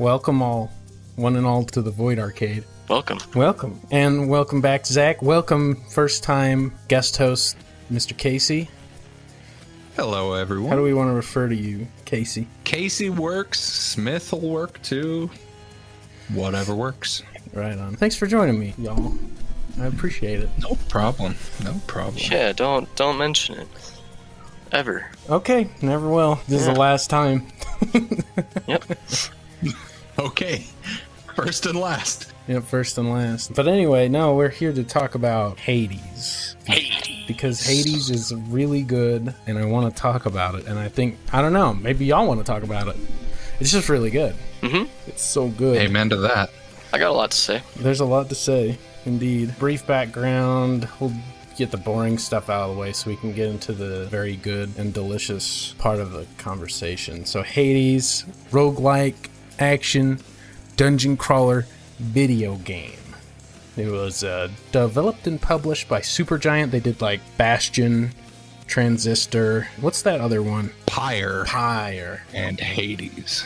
welcome all, one and all, to the Void Arcade. Welcome. Welcome. And welcome back, Zach. Welcome, first-time guest host, Mr. Casey. Hello, everyone. How do we want to refer to you, Casey? Casey works. Smith will work, too. Whatever works. Right on. Thanks for joining me, y'all. I appreciate it. No problem. No problem. Yeah, don't mention it. Ever. Okay, never will. This is the last time. Yep. Okay. First and last. Yep, first and last. But anyway, no, we're here to talk about Hades. Hades. Because Hades is really good, and I want to talk about it. And I think, I don't know, maybe y'all want to talk about it. It's just really good. Mm-hmm. It's so good. Amen to that. I got a lot to say. There's a lot to say, indeed. Brief background. We'll get the boring stuff out of the way so we can get into the very good and delicious part of the conversation. So Hades, roguelike, action, dungeon crawler, video game. It was developed and published by Supergiant. They did like Bastion, Transistor. What's that other one? Pyre. And Hades.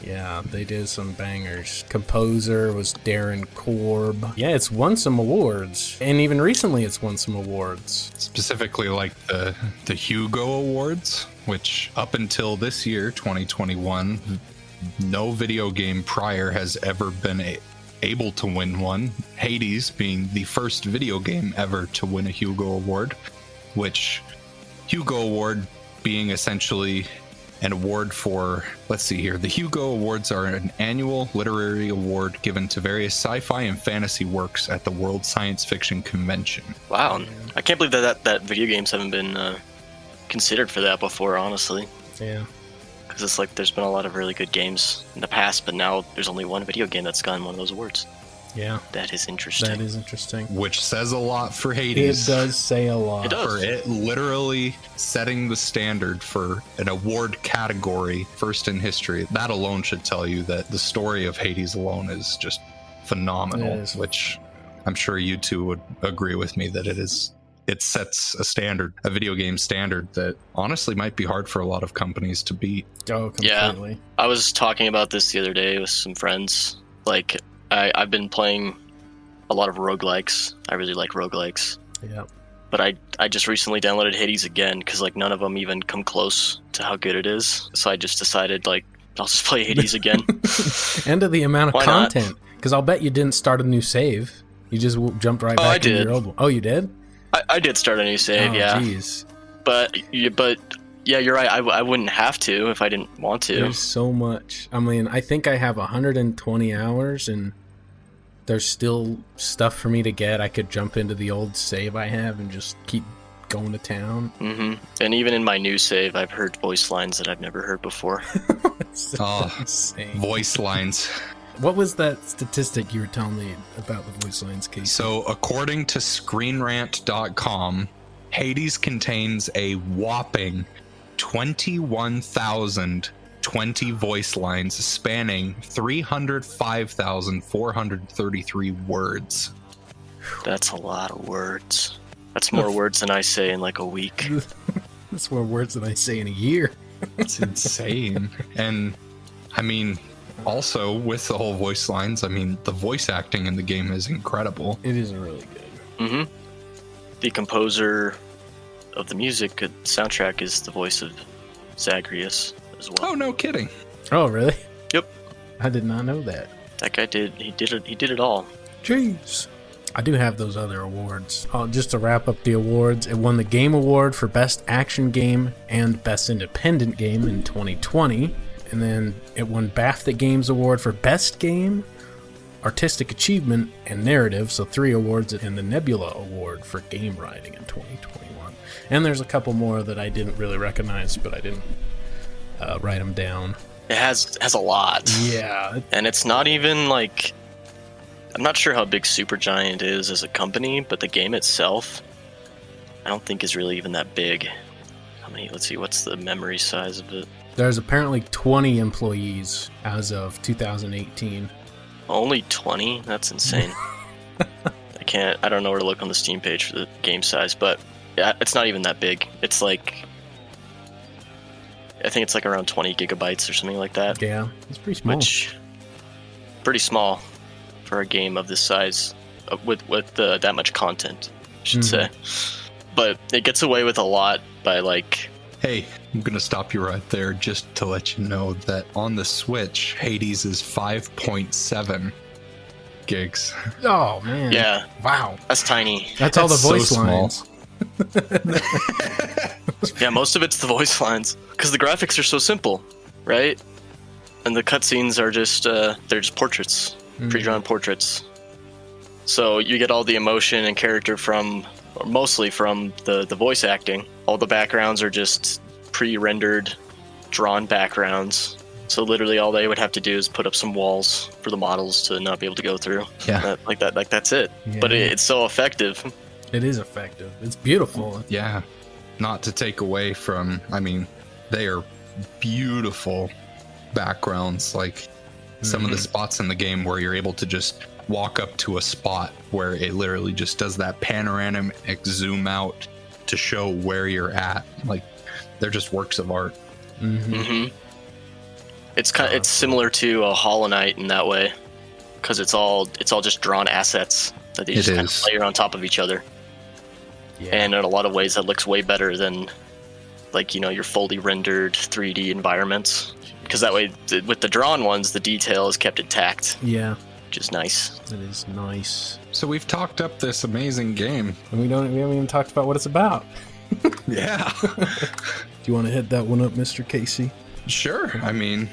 Yeah, they did some bangers. Composer was Darren Korb. Yeah, it's won some awards. And even recently it's won some awards. Specifically like the Hugo Awards, which up until this year, 2021, no video game prior has ever been able to win one. Hades being the first video game ever to win a Hugo Award, which Hugo Award being essentially an award for, let's see here, the Hugo Awards are an annual literary award given to various sci-fi and fantasy works at the World Science Fiction Convention. Wow. I can't believe that video games haven't been considered for that before, honestly. Yeah. Because it's like there's been a lot of really good games in the past, but now there's only one video game that's gotten one of those awards. Yeah. That is interesting. That is interesting. Which says a lot for Hades. It does say a lot. It does. For it literally setting the standard for an award category first in history. That alone should tell you that the story of Hades alone is just phenomenal, It is. which I'm sure you two would agree with me that it sets a standard, a video game standard that honestly might be hard for a lot of companies to beat. Oh, completely. Yeah. I was talking about this the other day with some friends. Like, I've been playing a lot of roguelikes. I really like roguelikes. Yeah. But I just recently downloaded Hades again because like none of them even come close to how good it is. So I just decided like I'll just play Hades again. And to the amount of Why not? content. Because I'll bet you didn't start a new save. You just jumped right back into your old one. Oh, you did? I did start a new save, yeah. Jeez. But yeah, you're right. I wouldn't have to if I didn't want to. There's so much. I mean, I think I have 120 hours and there's still stuff for me to get. I could jump into the old save I have and just keep going to town. Mm-hmm. And even in my new save, I've heard voice lines that I've never heard before. Insane. Voice lines. What was that statistic you were telling me about the voice lines, Casey? So according to ScreenRant.com, Hades contains a whopping 21,020 voice lines spanning 305,433 words. That's a lot of words. That's more words than I say in like a week. That's more words than I say in a year. It's insane. And I mean, also with the whole voice lines, I mean, the voice acting in the game is incredible. It is really good. Mm-hmm. The composer of the music soundtrack is the voice of Zagreus as well. Oh, no kidding. Oh, really? Yep. I did not know that. That guy did it all. Jeez. I do have those other awards. Just to wrap up the awards, it won the Game Award for Best Action Game and Best Independent Game in 2020. And then it won BAFTA Games Award for Best Game, Artistic Achievement, and Narrative. So 3 awards, and the Nebula Award for Game Writing in 2021. And there's a couple more that I didn't really recognize, but I didn't write them down. It has a lot. Yeah. And it's not even like... I'm not sure how big Supergiant is as a company, but the game itself, I don't think is really even that big. How many? Let's see, what's the memory size of it? There's apparently 20 employees as of 2018. Only 20? That's insane. I don't know where to look on the Steam page for the game size, but yeah, it's not even that big. It's like, I think it's like around 20 gigabytes or something like that. Yeah, it's pretty small. Which pretty small for a game of this size, with that much content, I should say. But it gets away with a lot by like. Hey, I'm gonna stop you right there just to let you know that on the Switch, Hades is 5.7 gigs. Oh man. Yeah. Wow. That's tiny. That's all the voice so lines. Yeah, most of it's the voice lines because the graphics are so simple, right? And the cutscenes are just they're just portraits, pre-drawn portraits. So you get all the emotion and character from, or mostly from the voice acting. All the backgrounds are just pre-rendered, drawn backgrounds. So literally all they would have to do is put up some walls for the models to not be able to go through. Yeah. That's it. Yeah. But it's so effective. It is effective. It's beautiful. Yeah. Not to take away from, I mean, they are beautiful backgrounds. Like some of the spots in the game where you're able to just walk up to a spot where it literally just does that panoramic zoom out to show where you're at. Like they're just works of art. It's similar to a Hollow Knight in that way, because it's all just drawn assets that they just kind of layer on top of each other. Yeah. And in a lot of ways, that looks way better than, like, your fully rendered 3D environments. Because that way, with the drawn ones, the detail is kept intact. Yeah. Which is nice. It is nice. So we've talked up this amazing game. And we haven't even talked about what it's about. Yeah. Do you want to hit that one up, Mr. Casey? Sure. I mean,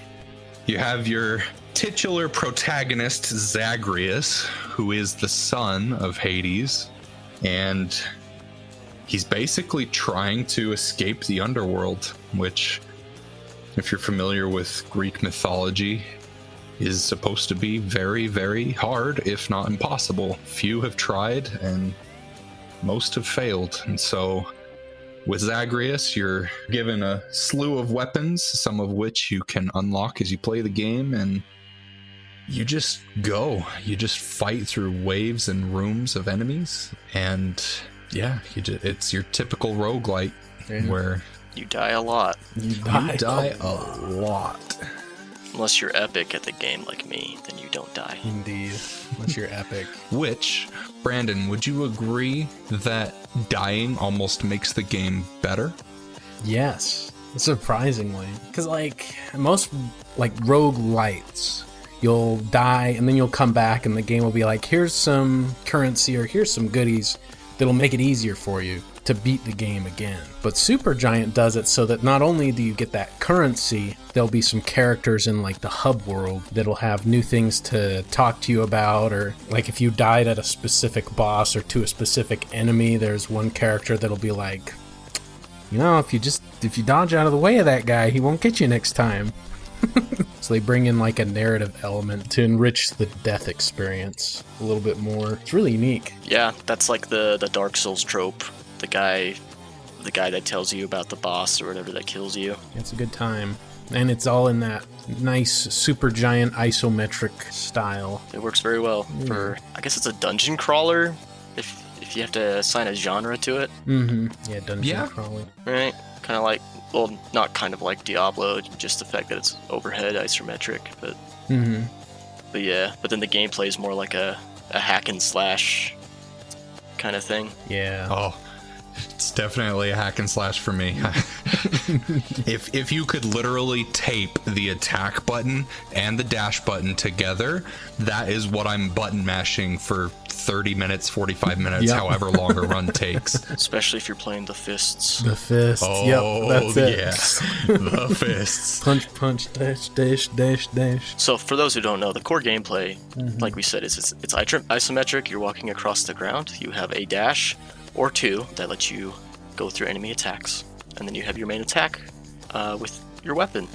you have your titular protagonist, Zagreus, who is the son of Hades. And he's basically trying to escape the underworld, which, if you're familiar with Greek mythology, is supposed to be very, very hard, if not impossible. Few have tried, and most have failed. And so, with Zagreus, you're given a slew of weapons, some of which you can unlock as you play the game, and you just go. You just fight through waves and rooms of enemies, and yeah, it's your typical roguelite where you die a lot. You die a lot. Unless you're epic at the game like me, then you don't die. Indeed. Unless you're epic. Which, Brandon, would you agree that dying almost makes the game better? Yes. Surprisingly. Because, most, roguelites, you'll die and then you'll come back and the game will be like, here's some currency or here's some goodies that'll make it easier for you to beat the game again. But Supergiant does it so that not only do you get that currency, there'll be some characters in the hub world that'll have new things to talk to you about, or if you died at a specific boss or to a specific enemy, there's one character that'll be like, if you dodge out of the way of that guy, he won't get you next time. So they bring in a narrative element to enrich the death experience a little bit more. It's really unique. Yeah, that's like the Dark Souls trope. The guy that tells you about the boss or whatever that kills you. It's a good time. And it's all in that nice Supergiant isometric style. It works very well for, I guess it's a dungeon crawler, if you have to assign a genre to it. Yeah, dungeon crawling. Right? Kind of like, well, not kind of like Diablo, just the fact that it's overhead isometric, but but yeah, but then the gameplay is more like a hack and slash kind of thing. Yeah. Oh, it's definitely a hack and slash for me. If you could literally tape the attack button and the dash button together, that is what I'm button mashing for 30 minutes, 45 minutes, however long a run takes. Especially if you're playing the fists. The fists. Oh, that's it. Yeah. The fists. Punch, punch, dash, dash, dash, dash. So for those who don't know, the core gameplay, like we said, it's isometric. You're walking across the ground. You have a dash or two that lets you go through enemy attacks. And then you have your main attack with your weapon,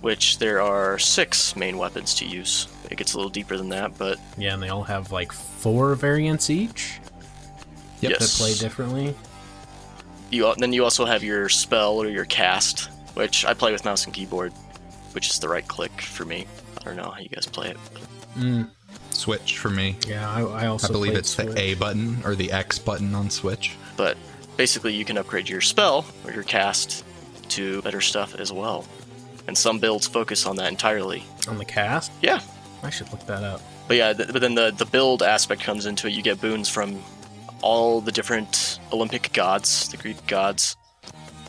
which there are 6 main weapons to use. It gets a little deeper than that, but... Yeah, and they all have 4 variants each? Yep. That play differently? Then you also have your spell or your cast, which I play with mouse and keyboard, which is the right click for me. I don't know how you guys play it. Switch for me. Yeah, I also I believe it's Switch. the A button or the X button on Switch. But basically you can upgrade your spell or your cast to better stuff as well. And some builds focus on that entirely. On the cast? Yeah. I should look that up. But yeah, but then the build aspect comes into it. You get boons from all the different Olympic gods, the Greek gods.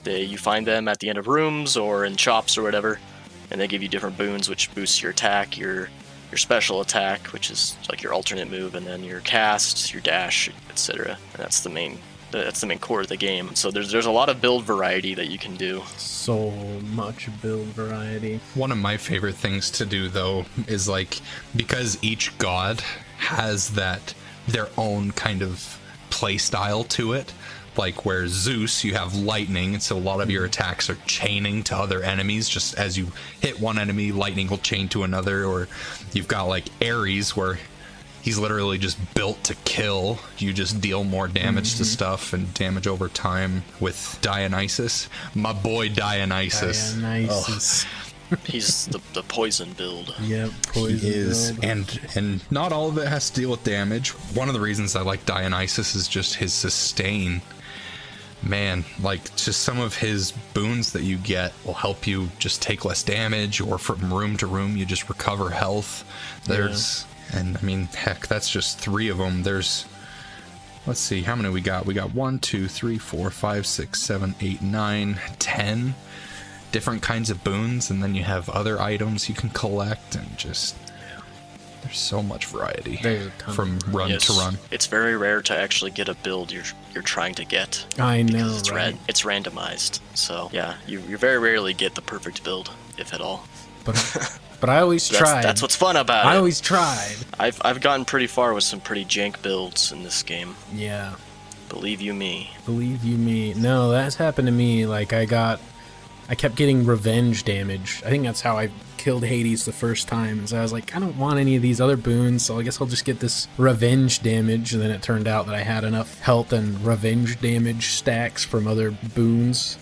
You find them at the end of rooms or in shops or whatever, and they give you different boons, which boosts your attack, your special attack, which is like your alternate move, and then your cast, your dash, etc. And that's the main core of the game. So there's a lot of build variety that you can do. So much build variety. One of my favorite things to do, though, is like, because each god has their own kind of play style to it. Like where Zeus, you have lightning, so a lot of your attacks are chaining to other enemies. Just as you hit one enemy, lightning will chain to another. Or you've got like Ares, where he's literally just built to kill. You just deal more damage to stuff and damage over time. With Dionysus, my boy Dionysus. Dionysus. He's the poison build. Yep, poison He is, build. and not all of it has to deal with damage. One of the reasons I like Dionysus is just his sustain. Man, like, just some of his boons that you get will help you just take less damage, or from room to room you just recover health. And I mean, heck, that's just 3 of them. Let's see, how many we got? We got 1, 2, 3, 4, 5, 6, 7, 8, 9, 10 different kinds of boons, and then you have other items you can collect, and just there's so much variety from run to run. It's very rare to actually get a build you're trying to get. I know, it's right? It's randomized, so yeah, you very rarely get the perfect build, if at all. But I always tried. That's what's fun about it. I always tried. I've gotten pretty far with some pretty jank builds in this game. Yeah. Believe you me. Believe you me. No, that's happened to me. Like, I kept getting revenge damage. I think that's how I killed Hades the first time. And so I was like, I don't want any of these other boons, so I guess I'll just get this revenge damage. And then it turned out that I had enough health and revenge damage stacks from other boons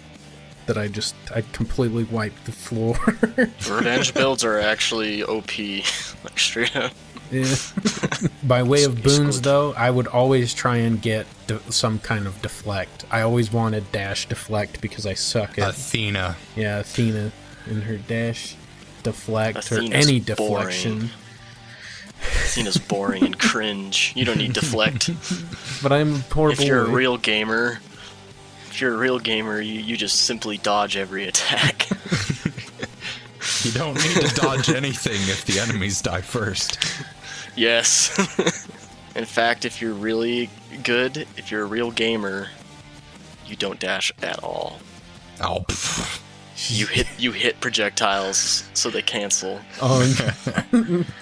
that I completely wiped the floor. Revenge builds are actually OP, like straight up. Yeah. By way of boons, though, I would always try and get some kind of deflect. I always wanted dash deflect because I suck at Athena. Yeah, Athena and her dash deflect Athena's or any boring. deflection. Athena's boring and cringe. You don't need deflect. But I'm a poor boy. If you're a real gamer, you just simply dodge every attack. You don't need to dodge anything if the enemies die first. Yes. In fact, if you're really good, if you're a real gamer, you don't dash at all. Oh, You hit projectiles so they cancel. Oh,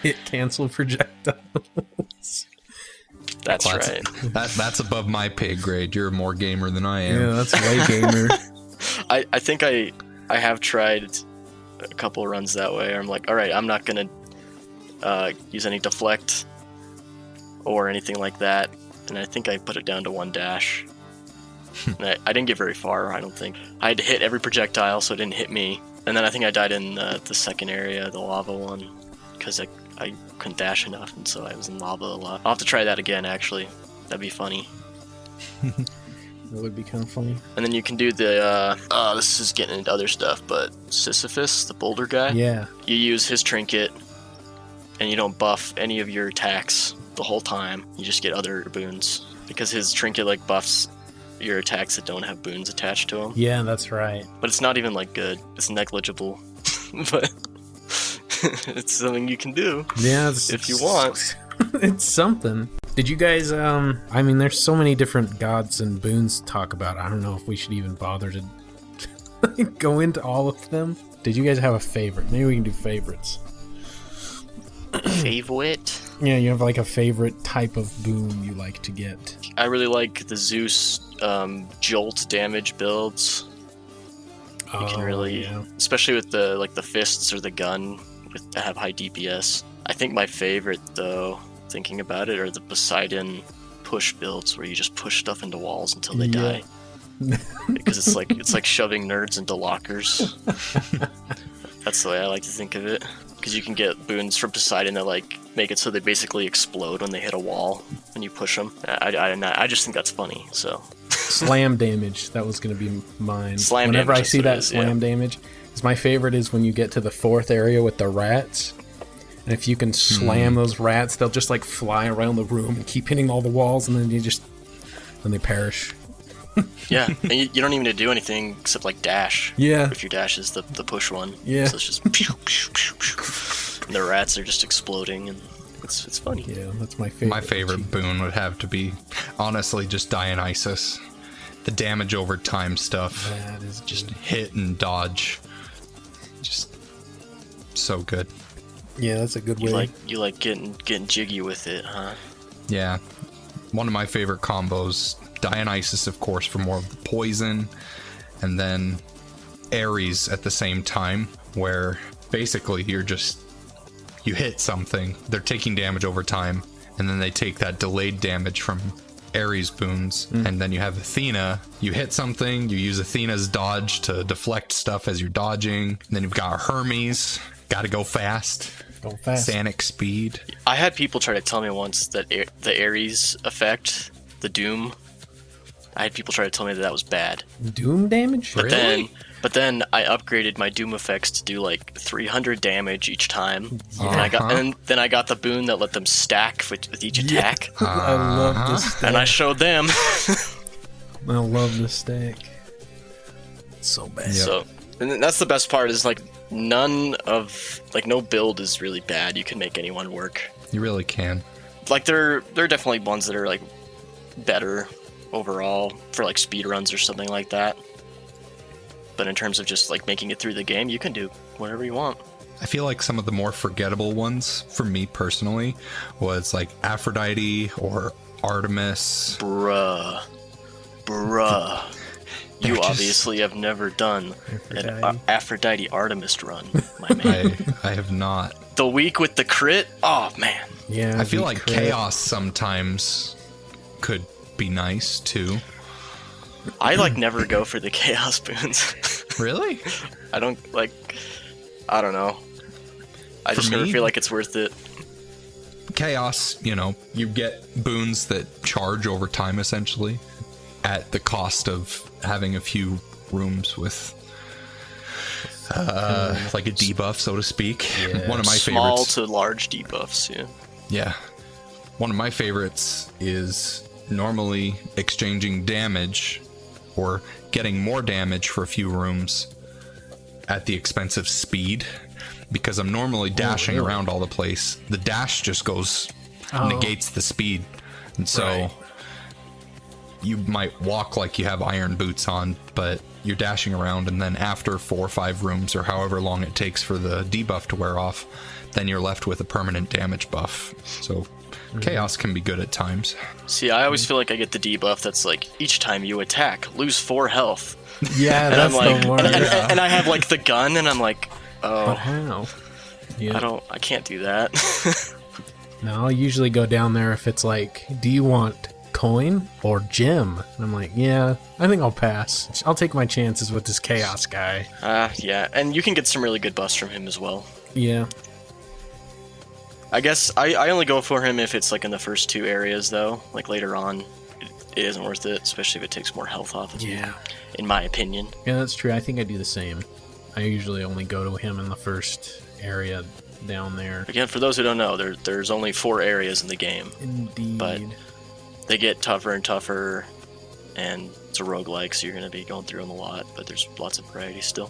hit cancel projectiles. That's right. That's above my pay grade. You're more gamer than I am. Yeah, that's way gamer. I think I have tried a couple of runs that way. I'm like, all right, I'm not gonna use any deflect or anything like that, and I think I put it down to 1 dash. And I didn't get very far, I don't think. I had to hit every projectile so it didn't hit me, and then I think I died in the second area, the lava one, because I couldn't dash enough, and so I was in lava a lot. I'll have to try that again, actually. That'd be funny. That would be kind of funny. And then you can do this is getting into other stuff, but Sisyphus, the boulder guy, Yeah. you use his trinket, and you don't buff any of your attacks the whole time. You just get other boons, because his trinket like buffs your attacks that don't have boons attached to them. Yeah, that's right. But it's not even like good. It's negligible. But it's something you can do. Yeah, if you want. It's something. Did you guys, I mean, there's so many different gods and boons to talk about. I don't know if we should even bother to go into all of them. Did you guys have a favorite? Maybe we can do favorites. Favorite? Yeah, you have like a favorite type of boon you like to get. I really like the Zeus jolt damage builds. You can really, especially with the fists or the gun that have high DPS. I think my favorite, though, thinking about it, are the Poseidon push builds, where you just push stuff into walls until they die. Because it's like shoving nerds into lockers. That's the way I like to think of it. Because you can get boons from Poseidon that like make it so they basically explode when they hit a wall when you push them. I just think that's funny. So slam damage, that was going to be mine. Slam Whenever damage, I see that slam damage, because my favorite is when you get to the 4th area with the rats, And if you can slam those rats, they'll just like fly around the room and keep hitting all the walls, and then they perish. Yeah, and you don't even need to do anything except like dash. Yeah. If your dash is the push one. Yeah. So it's just pew, pew, pew, pew. And the rats are just exploding, and it's funny. Yeah, that's my favorite. My favorite boon would have to be, honestly, just Dionysus. The damage over time stuff. That is just hit and dodge. Just so good. Yeah, that's a good way. You like getting jiggy with it, huh? Yeah. One of my favorite combos, Dionysus, of course, for more of the poison, and then Ares at the same time, where basically you hit something, they're taking damage over time, and then they take that delayed damage from Ares boons, and then you have Athena, you hit something, you use Athena's dodge to deflect stuff as you're dodging, and then you've got Hermes, gotta go fast. Go fast. Sanic speed. I had people try to tell me once that the Ares effect, the Doom, I had people try to tell me that was bad. Doom damage? But then I upgraded my Doom effects to do like 300 damage each time. And then I got the boon that let them stack with each attack. I love this stack. And I showed them. I love this stack. It's so bad. Yep. So, and that's the best part is like no build is really bad. You can make anyone work. You really can. Like there are definitely ones that are like better overall for like speed runs or something like that. But in terms of just like making it through the game, you can do whatever you want. I feel like some of the more forgettable ones for me personally was like Aphrodite or Artemis. Bruh. You obviously have never done an Aphrodite Artemis run, my man. I have not. The week with the crit? Oh, man. Yeah. I feel like Chaos sometimes could be nice too. I like never go for the Chaos boons. Really? I don't know. I just never feel like it's worth it. Chaos, you get boons that charge over time essentially at the cost of having a few rooms with like a debuff, so to speak. Yeah. One of my Small favorites. to large debuffs, yeah. Yeah. One of my favorites is normally exchanging damage or getting more damage for a few rooms at the expense of speed, because I'm normally dashing around all the place. The dash just negates the speed, and so you might walk like you have iron boots on, but you're dashing around, and then after 4 or 5 rooms or however long it takes for the debuff to wear off, then you're left with a permanent damage buff. So Chaos can be good at times. See, I always feel like I get the debuff that's like, each time you attack, lose 4 health. Yeah, that's like, the one. And I have like the gun, and I'm like, But how? Yeah. I can't do that. No, I'll usually go down there if it's like, do you want coin or gem? And I'm like, yeah, I think I'll pass. I'll take my chances with this Chaos guy. Yeah, and you can get some really good buffs from him as well. Yeah. I guess I only go for him if it's like in the first 2 areas, though. Like later on, it isn't worth it, especially if it takes more health off of you, in my opinion. Yeah, that's true. I think I do the same. I usually only go to him in the first area down there. Again, for those who don't know, there's only 4 areas in the game. Indeed. But they get tougher and tougher, and it's a roguelike, so you're going to be going through them a lot, but there's lots of variety still.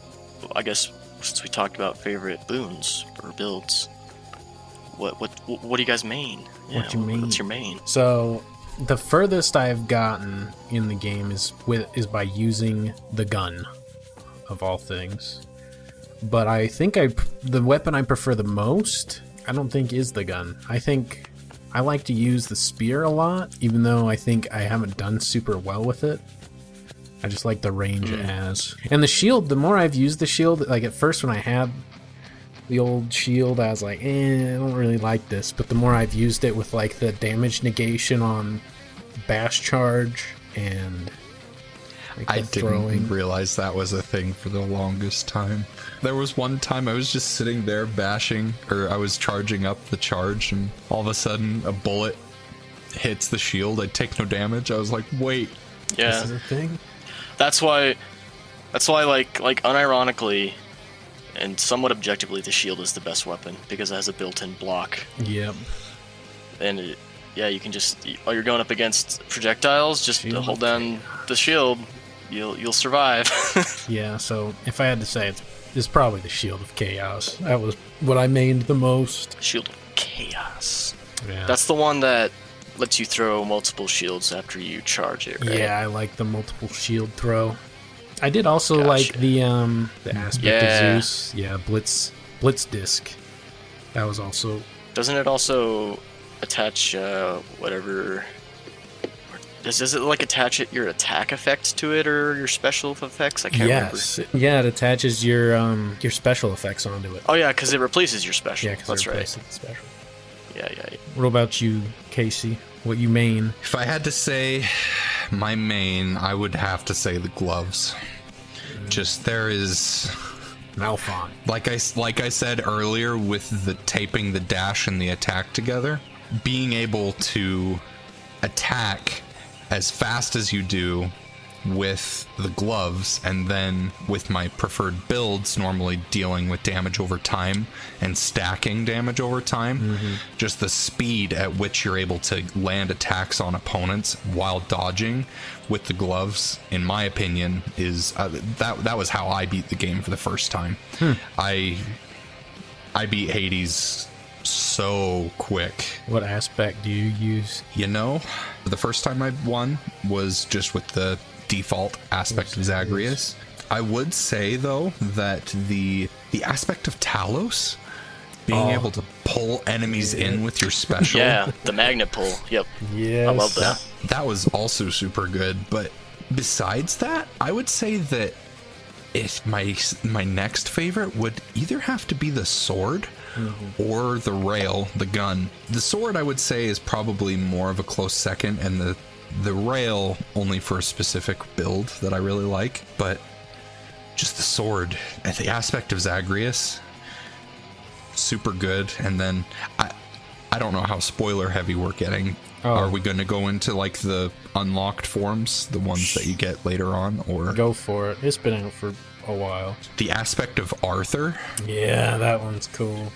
I guess since we talked about favorite boons or builds, what do you guys main? What you mean? What's your main? So the furthest I've gotten in the game is by using the gun, of all things. But I think the weapon I prefer the most, I don't think is the gun. I think I like to use the spear a lot, even though I think I haven't done super well with it. I just like the range it has. And the shield, the more I've used the shield, like at first when I had the old shield, I was like, I don't really like this. But the more I've used it with like the damage negation on bash charge and like I throwing. didn't realize that was a thing for the longest time. There was one time I was just sitting there bashing, or I was charging up the charge, and all of a sudden a bullet hits the shield. I take no damage. I was like, wait. Yeah. This is a thing? That's why like unironically, And somewhat objectively, the shield is the best weapon because it has a built-in block. Yep. And you can just while you're going up against projectiles, just hold down the shield. You'll survive. Yeah. So if I had to say, it's probably the Shield of Chaos. That was what I mained the most. Shield of Chaos. Yeah. That's the one that lets you throw multiple shields after you charge it, right? Yeah, I like the multiple shield throw. I did also like the aspect of Zeus. Yeah, Blitz disc. That was also. Doesn't it also attach whatever? Does it like attach your attack effect to it or your special effects? I can't remember. Yeah, it attaches your special effects onto it. Oh yeah, because it replaces your special. Yeah, because that's it right. replaces the special. Yeah. What about you, Casey? What you main? If I had to say my main, I would have to say the gloves. Just there is Malphon. Like I said earlier, with the taping the dash and the attack together, being able to attack as fast as you do with the gloves, and then with my preferred builds, normally dealing with damage over time and stacking damage over time, just the speed at which you're able to land attacks on opponents while dodging with the gloves, in my opinion, is that was how I beat the game for the first time. I beat Hades so quick. What aspect do you use? You know, the first time I won was just with the default aspect of Zagreus. I would say though that the aspect of Talos, being able to pull enemies in with your special, the magnet pull. Yep. Yes. I love that. That was also super good. But besides that, I would say that if my next favorite would either have to be the sword or the rail, the gun. The sword, I would say, is probably more of a close second, and the rail only for a specific build that I really like. But just the sword and the aspect of Zagreus, super good. And then I don't know how spoiler heavy we're getting. Are we going to go into like the unlocked forms, the ones that you get later on, or go for it? It's been out for a while. The aspect of Arthur. Yeah, that one's cool.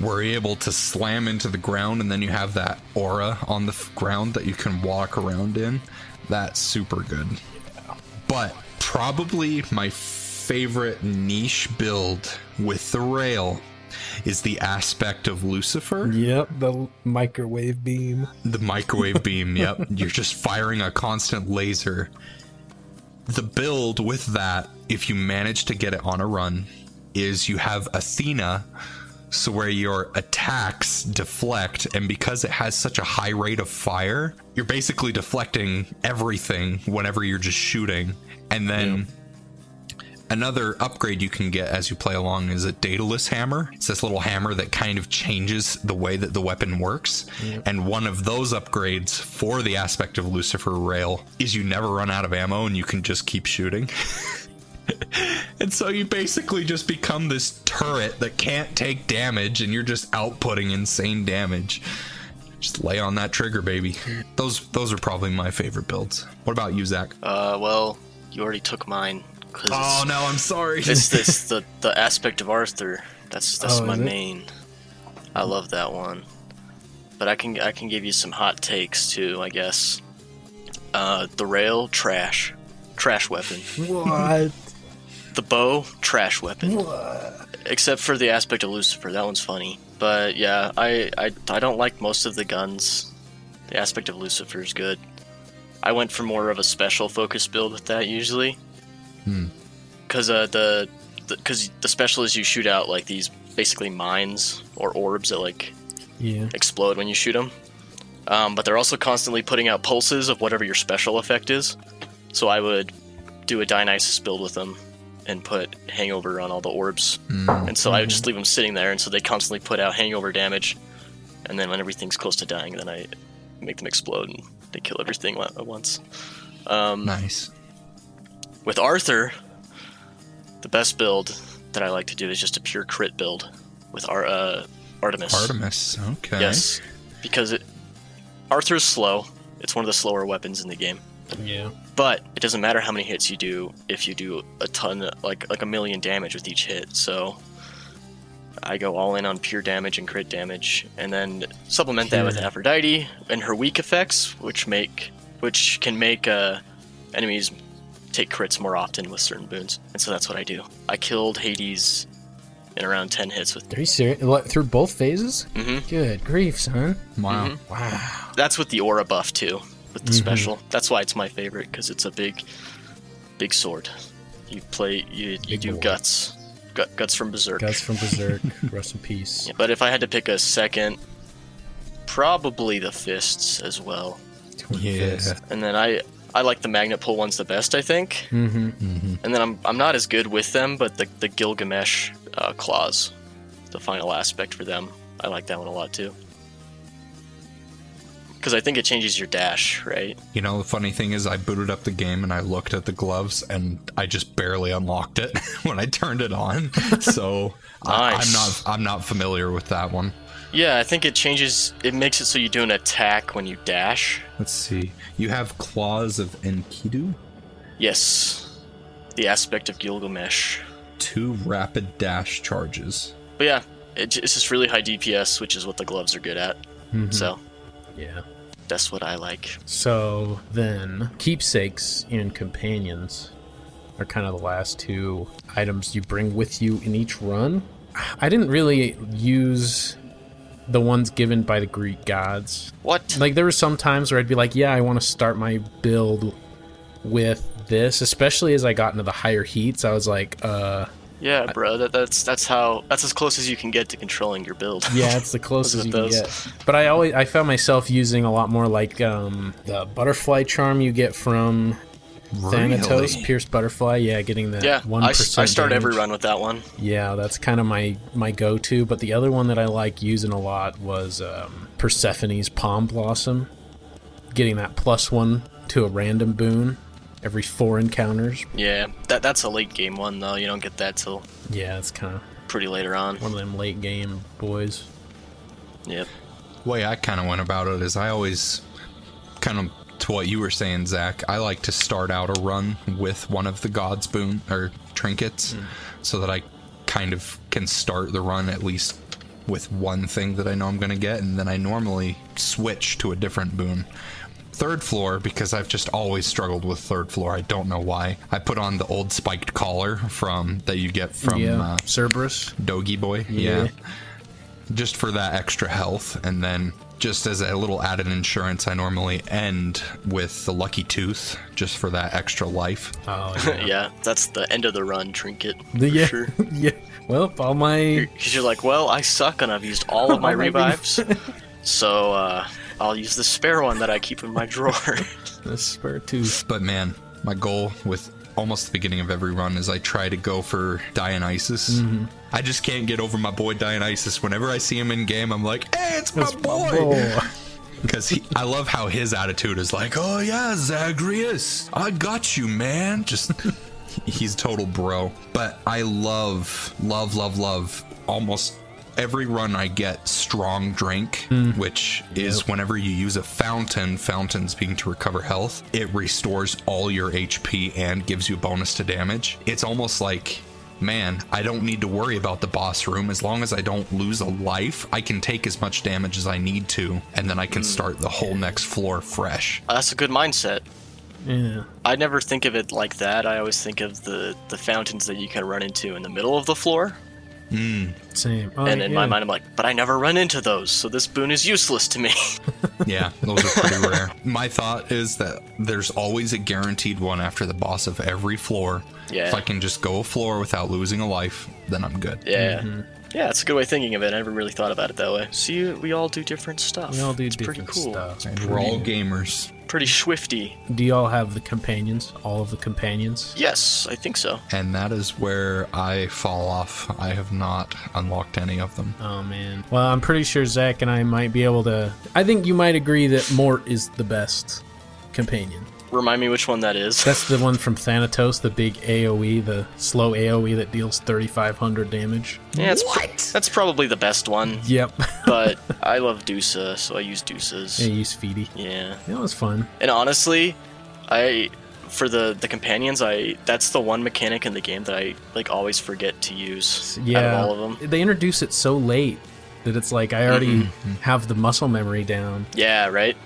We're able to slam into the ground, and then you have that aura on the ground that you can walk around in. That's super good. But probably my favorite niche build with the rail is the aspect of Lucifer. Yep, the microwave beam. The microwave beam, yep. You're just firing a constant laser. The build with that, if you manage to get it on a run, is you have Athena, so where your attacks deflect, and because it has such a high rate of fire, you're basically deflecting everything whenever you're just shooting. And then another upgrade you can get as you play along is a Daedalus hammer. It's this little hammer that kind of changes the way that the weapon works. And one of those upgrades for the aspect of Lucifer rail is you never run out of ammo and you can just keep shooting. And so you basically just become this turret that can't take damage, and you're just outputting insane damage. Just lay on that trigger, baby. Those are probably my favorite builds. What about you, Zach? Well, you already took mine. Oh no, I'm sorry. It's the aspect of Arthur. That's my main. I love that one. But I can give you some hot takes too, I guess. The rail, trash weapon. What? The bow, trash weapon. What? Except for the aspect of Lucifer, that one's funny. But yeah, I don't like most of the guns. The aspect of Lucifer is good. I went for more of a special focus build with that usually. Because the special is you shoot out like these basically mines or orbs that like explode when you shoot them. But they're also constantly putting out pulses of whatever your special effect is. So I would do a Dionysus build with them and put hangover on all the orbs. And so I would just leave them sitting there, and so they constantly put out hangover damage. And then when everything's close to dying, then I make them explode and they kill everything at once. Nice. With Arthur, the best build that I like to do is just a pure crit build with Artemis. Artemis, okay. Yes, because Arthur's slow. It's one of the slower weapons in the game. Yeah. But it doesn't matter how many hits you do if you do a ton, like a million damage with each hit. So I go all in on pure damage and crit damage, and then supplement that with Aphrodite and her weak effects, which can make enemies take crits more often with certain boons. And so that's what I do. I killed Hades in around 10 hits with. Are you serious? What, through both phases? Mm-hmm. Good grief, son. Wow. Mm-hmm. Wow. That's with the aura buff too, with the special. That's why it's my favorite, because it's a big sword. You do boy. guts. Guts from Berserk. Guts from Berserk. Rest in peace. Yeah, but if I had to pick a second, probably the fists as well. Twin Yeah. fist. And then I like the magnet pull ones the best, I think. Mm-hmm. And then I'm not as good with them, but the Gilgamesh claws, the final aspect for them, I like that one a lot too. Because I think it changes your dash, right? You know, the funny thing is I booted up the game and I looked at the gloves and I just barely unlocked it when I turned it on. So Nice. I'm not familiar with that one. Yeah, I think it makes it so you do an attack when you dash. Let's see. You have Claws of Enkidu, Yes. The aspect of Gilgamesh. 2 rapid dash charges. But yeah, it's just really high DPS, which is what the gloves are good at. So Yeah. that's what I like. So then, keepsakes and companions are kind of the last two items you bring with you in each run. I didn't really use the ones given by the Greek gods. What? Like, there were some times where I'd be like, yeah, I want to start my build with this, especially as I got into the higher heats. I was like, Yeah, bro. That's as close as you can get to controlling your build. yeah, it's the closest you can those. get. But I found myself using a lot more like the butterfly charm you get from Thanatos, Really? Pierced Butterfly. Yeah, getting that Yeah, 1% I start every damage. run with that one. Yeah, that's kind of my go-to. But the other one that I like using a lot was Persephone's Palm Blossom. Getting that +1 to a random boon every 4 encounters. Yeah, that's a late game one though. You don't get that till Yeah, it's kind of pretty later on. one of them late game boys. Yep. The way I kind of went about it is I always kind of, to what you were saying, Zach, I like to start out a run with one of the God's boon or trinkets so that I kind of can start the run at least with one thing that I know I'm going to get, and then I normally switch to a different boon. Third floor, because I've just always struggled with third floor. I don't know why. I put on the old spiked collar that you get from Cerberus. Dogi Boy. Yeah. Just for that extra health. And then just as a little added insurance, I normally end with the Lucky Tooth just for that extra life. Oh, yeah. Yeah, that's the end of the run trinket. For yeah. sure. Yeah. Well, all my... Because you're like, well, I suck and I've used all of my revives. So, I'll use the spare one that I keep in my drawer. The spare tooth. But man, my goal with almost the beginning of every run is I try to go for Dionysus. I just can't get over my boy Dionysus. Whenever I see him in game, I'm like, hey, it's my boy! Because I love how his attitude is like, oh yeah, Zagreus, I got you, man. Just, he's total bro. But I love almost every run I get strong drink, which is whenever you use a fountains being to recover health, it restores all your HP and gives you a bonus to damage. It's almost like, man, I don't need to worry about the boss room. As long as I don't lose a life, I can take as much damage as I need to, and then I can start the whole next floor fresh. That's a good mindset. Yeah. I never think of it like that. I always think of the fountains that you can run into in the middle of the floor. Same. Oh, And in my mind, I'm like, but I never run into those, so this boon is useless to me. Yeah, those are pretty rare. My thought is that there's always a guaranteed one after the boss of every floor. Yeah. If I can just go a floor without losing a life, then I'm good. Yeah. Yeah, it's a good way of thinking of it. I never really thought about it that way. See, we all do different stuff. We all do it's different pretty cool. stuff. And we're all gamers. Pretty swifty. Do y'all have the companions? All of the companions? Yes, I think so. And that is where I fall off. I have not unlocked any of them. Oh, man. Well, I'm pretty sure Zach and I might be able to... I think you might agree that Mort is the best companion. Remind me which one that is. That's the one from Thanatos, the big AoE, the slow AoE that deals 3,500 damage. Yeah, that's probably the best one. Yep. But I love Dusa, so I use Dusas. Yeah, use Feedy. Yeah. That was fun. And honestly, for the companions, that's the one mechanic in the game that I like always forget to use out of all of them. They introduce it so late that it's like I already have the muscle memory down. Yeah, right.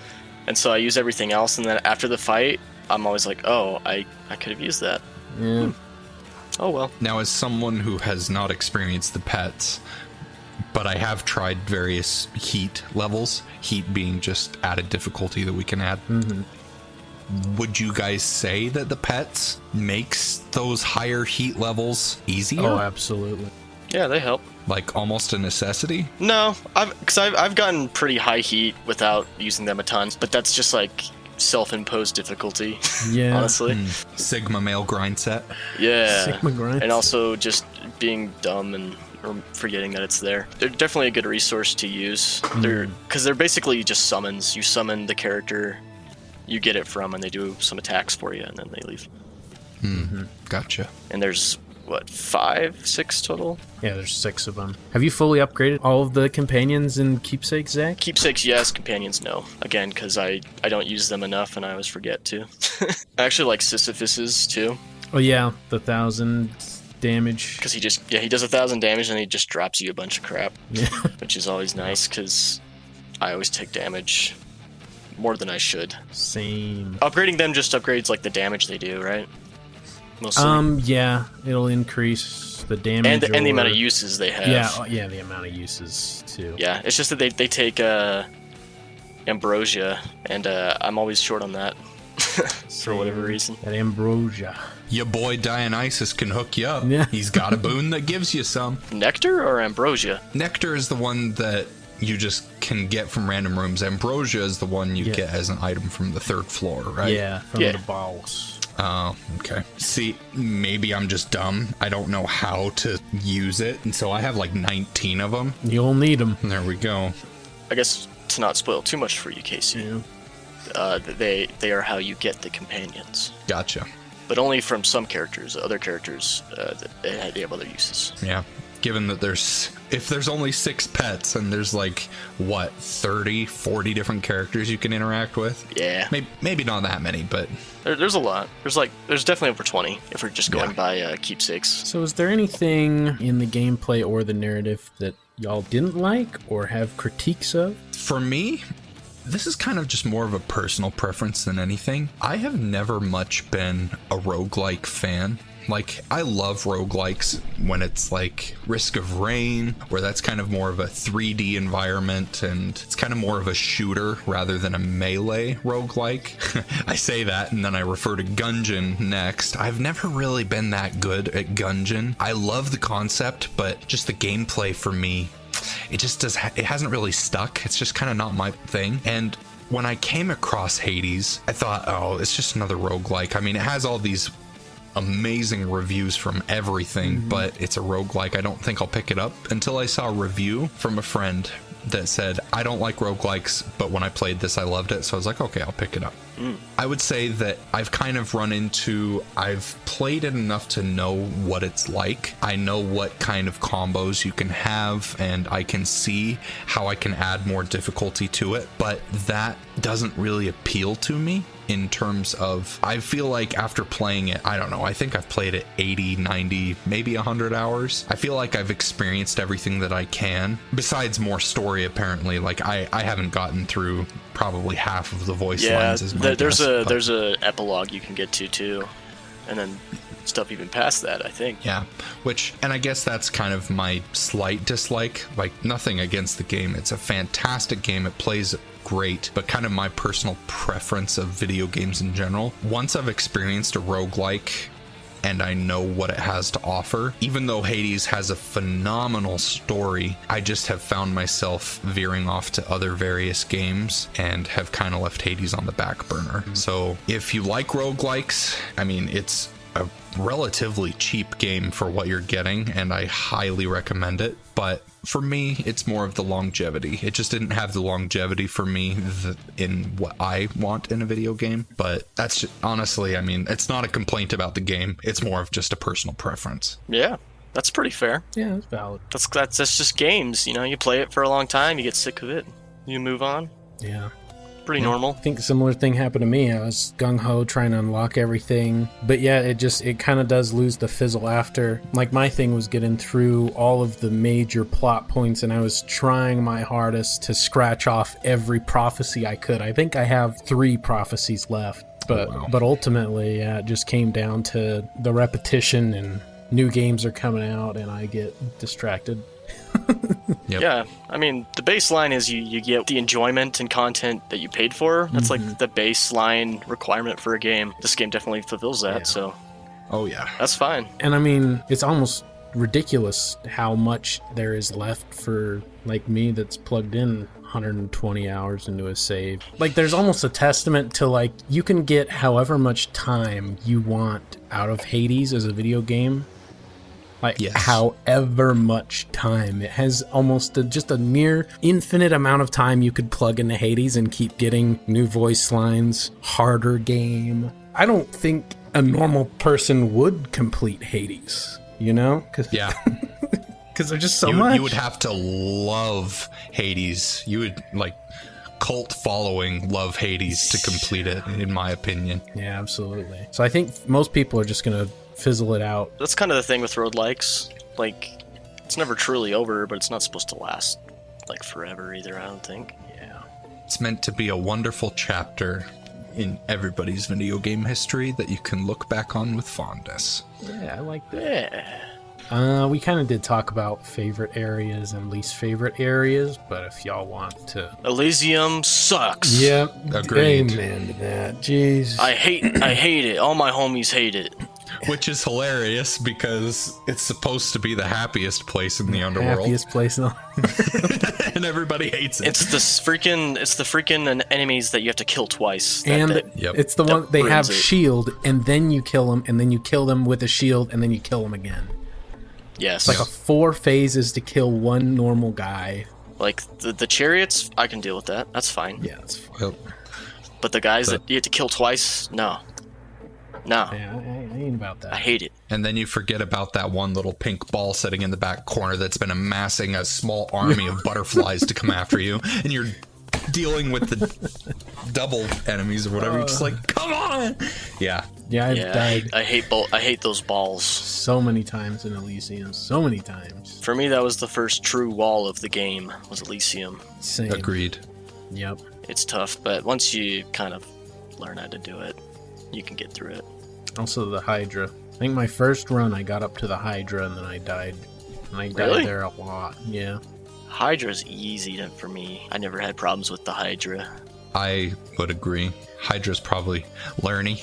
And so I use everything else, and then after the fight, I'm always like, oh, I could have used that. Yeah. Oh well. Now, as someone who has not experienced the pets, but I have tried various heat levels, heat being just added difficulty that we can add. Would you guys say that the pets makes those higher heat levels easier? Oh, absolutely. Yeah, they help. Like almost a necessity? No, I've gotten pretty high heat without using them a ton, but that's just like self-imposed difficulty. Yeah. Honestly. Sigma male grind set. Yeah. Sigma grind. And also just being dumb and or forgetting that it's there. They're definitely a good resource to use. Because they're basically just summons. You summon the character you get it from, and they do some attacks for you, and then they leave. Gotcha. And there's, what, 5, 6 total? Yeah, there's 6 of them. Have you fully upgraded all of the companions and keepsakes, Zach? Keepsakes, yes. Companions, no. Again, because I don't use them enough, and I always forget to. I actually like Sisyphus's, too. Oh, yeah, the 1,000 damage. Because he does 1,000 damage, and he just drops you a bunch of crap. Yeah. Which is always nice, because I always take damage more than I should. Same. Upgrading them just upgrades like the damage they do, right? Mostly. Yeah, it'll increase the damage and the amount of uses they have. Yeah, the amount of uses too. Yeah, it's just that they take ambrosia, and I'm always short on that for whatever reason. That ambrosia. Your boy Dionysus can hook you up. Yeah. He's got a boon that gives you some. Nectar or ambrosia? Nectar is the one that you just can get from random rooms. Ambrosia is the one you get as an item from the 3rd floor, right? Yeah, from the boss. Oh, okay. See, maybe I'm just dumb. I don't know how to use it, and so I have like 19 of them. You'll need them. There we go. I guess to not spoil too much for you, Casey, they are how you get the companions. Gotcha. But only from some characters. Other characters, they have other uses. Yeah. Given that if there's only 6 pets and there's like, what, 30, 40 different characters you can interact with? Yeah. Maybe not that many, but... There's a lot. There's definitely over 20 if we're just going by keepsakes. So is there anything in the gameplay or the narrative that y'all didn't like or have critiques of? For me, this is kind of just more of a personal preference than anything. I have never much been a roguelike fan. Like, I love roguelikes when it's like Risk of Rain, where that's kind of more of a 3D environment and it's kind of more of a shooter rather than a melee roguelike. I say that and then I refer to Gungeon next. I've never really been that good at Gungeon. I love the concept, but just the gameplay for me, it hasn't really stuck. It's just kind of not my thing. And when I came across Hades, I thought, oh, it's just another roguelike. I mean, it has all these amazing reviews from everything, but it's a roguelike. I don't think I'll pick it up until I saw a review from a friend that said, I don't like roguelikes, but when I played this, I loved it. So I was like, okay, I'll pick it up. I would say that I've kind of I've played it enough to know what it's like. I know what kind of combos you can have, and I can see how I can add more difficulty to it, but that doesn't really appeal to me. In terms of, I feel like after playing it, I don't know, I think I've played it 80, 90, maybe 100 hours. I feel like I've experienced everything that I can, besides more story apparently. Like I haven't gotten through probably half of the voice lines as my there's a epilogue you can get to too, and then stuff even past that, I think. Yeah, and I guess that's kind of my slight dislike. Like, nothing against the game. It's a fantastic game. It plays great, but kind of my personal preference of video games in general. Once I've experienced a roguelike and I know what it has to offer, even though Hades has a phenomenal story, I just have found myself veering off to other various games and have kind of left Hades on the back burner. So if you like roguelikes, I mean, it's a relatively cheap game for what you're getting, and I highly recommend it. But for me, it's more of the longevity. It just didn't have the longevity for me in what I want in a video game. But that's just, honestly, I mean, it's not a complaint about the game. It's more of just a personal preference. Yeah, that's pretty fair. Yeah, that's valid. That's just games. You know, you play it for a long time, you get sick of it, you move on. Yeah. Pretty normal. I think a similar thing happened to me. I was gung-ho trying to unlock everything. But yeah, it kind of does lose the fizzle after. Like, my thing was getting through all of the major plot points, and I was trying my hardest to scratch off every prophecy I could. I think I have 3 prophecies left. But ultimately, yeah, it just came down to the repetition, and new games are coming out, and I get distracted. Yep. Yeah, I mean, the baseline is you get the enjoyment and content that you paid for. That's like the baseline requirement for a game. This game definitely fulfills that, so... Oh, yeah. That's fine. And I mean, it's almost ridiculous how much there is left for, like, me that's plugged in 120 hours into a save. Like, there's almost a testament to, like, you can get however much time you want out of Hades as a video game. Like, however much time. It has almost just a near infinite amount of time you could plug into Hades and keep getting new voice lines, harder game. I don't think a normal person would complete Hades, you know? Yeah. Because there's just so much. You would have to love Hades. You would, like, cult following love Hades to complete it, in my opinion. Yeah, absolutely. So I think most people are just going to fizzle it out. That's kind of the thing with roguelikes. Like, it's never truly over, but it's not supposed to last, like, forever either, I don't think. Yeah. It's meant to be a wonderful chapter in everybody's video game history that you can look back on with fondness. Yeah, I like that. Yeah. We kind of did talk about favorite areas and least favorite areas, but if y'all want to... Elysium sucks. Yep. Agreed. Amen to that. Jeez. I hate it. All my homies hate it. Which is hilarious because it's supposed to be the happiest place in the underworld. Happiest place in the and everybody hates it. It's the freaking enemies that you have to kill twice. It's the one they have shield, and then you kill them, and then you kill them with a shield, and then you kill them again. Yes. It's like 4 phases to kill one normal guy. Like the chariots, I can deal with that. That's fine. Yeah, that's fine. But the guys that you have to kill twice, no. No. Yeah, I ain't about that. I hate it. And then you forget about that one little pink ball sitting in the back corner that's been amassing a small army of butterflies to come after you, and you're dealing with the double enemies or whatever. You're just like, come on! Yeah. Yeah, I've died I hate those balls. so many times in Elysium. So many times. For me, that was the first true wall of the game, was Elysium. Same. Agreed. Yep. It's tough, but once you kind of learn how to do it, you can get through it. Also the Hydra. I think my first run I got up to the Hydra and then I died. And I died Really? there a lot. Yeah. Hydra's easy for me. I never had problems with the Hydra. I would agree. Hydra's probably Lerny.